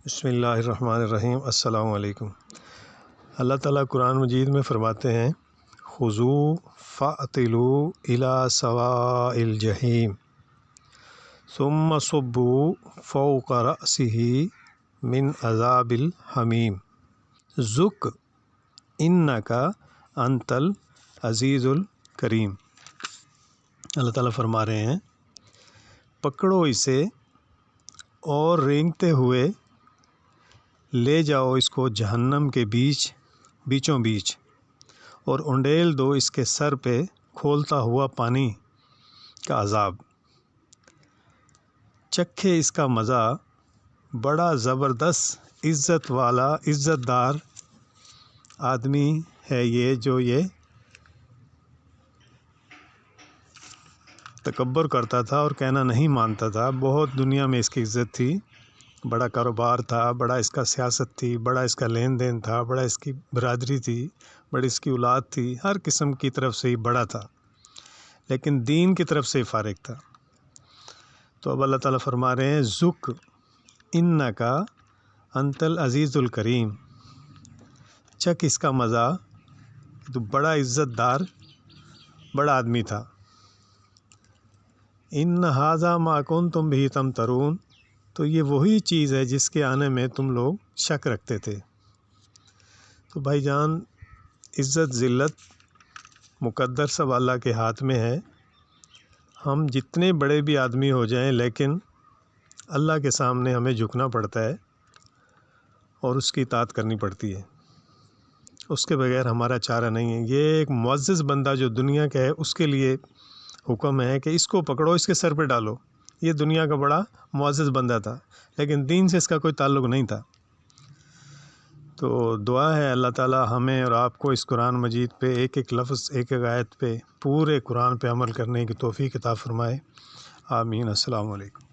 بسم اللہ الرحمن الرحیم۔ السلام علیکم۔ اللہ تعالیٰ قرآن مجید میں فرماتے ہیں خذوا فاعتلوا الی سواء الجحیم ثم صبوا فوق رأسه من عذاب الحمیم ذق انک انت العزیز الکریم۔ اللہ تعالیٰ فرما رہے ہیں پکڑو اسے اور رینگتے ہوئے لے جاؤ اس کو جہنم کے بیچوں بیچ اور انڈیل دو اس کے سر پہ کھولتا ہوا پانی کا عذاب۔ چکھے اس کا مزہ، بڑا زبردست عزت دار آدمی ہے یہ جو یہ تکبر کرتا تھا اور کہنا نہیں مانتا تھا۔ بہت دنیا میں اس کی عزت تھی، بڑا کاروبار تھا، بڑا اس کا سیاست تھی، بڑا اس کا لین دین تھا، بڑا اس کی برادری تھی، بڑی اس کی اولاد تھی، ہر قسم کی طرف سے ہی بڑا تھا، لیکن دین کی طرف سے فارغ تھا۔ تو اب اللہ تعالیٰ فرما رہے ہیں ذق انک انت العزیز الکریم، چکھ اس کا مزہ، تو بڑا عزت دار بڑا آدمی تھا۔ ان ھذا ما کنتم بہ تمترون، تو یہ وہی چیز ہے جس کے آنے میں تم لوگ شک رکھتے تھے۔ تو بھائی جان، عزت ذلت مقدر سب اللہ کے ہاتھ میں ہے۔ ہم جتنے بڑے بھی آدمی ہو جائیں لیکن اللہ کے سامنے ہمیں جھکنا پڑتا ہے اور اس کی اطاعت کرنی پڑتی ہے، اس کے بغیر ہمارا چارہ نہیں ہے۔ یہ ایک معزز بندہ جو دنیا کا ہے اس کے لیے حکم ہے کہ اس کو پکڑو، اس کے سر پہ ڈالو۔ یہ دنیا کا بڑا معزز بندہ تھا لیکن دین سے اس کا کوئی تعلق نہیں تھا۔ تو دعا ہے اللہ تعالیٰ ہمیں اور آپ کو اس قرآن مجید پہ ایک ایک لفظ، ایک ایک آیت پہ، پورے قرآن پہ عمل کرنے کی توفیق عطا فرمائے۔ آمین۔ السلام علیکم۔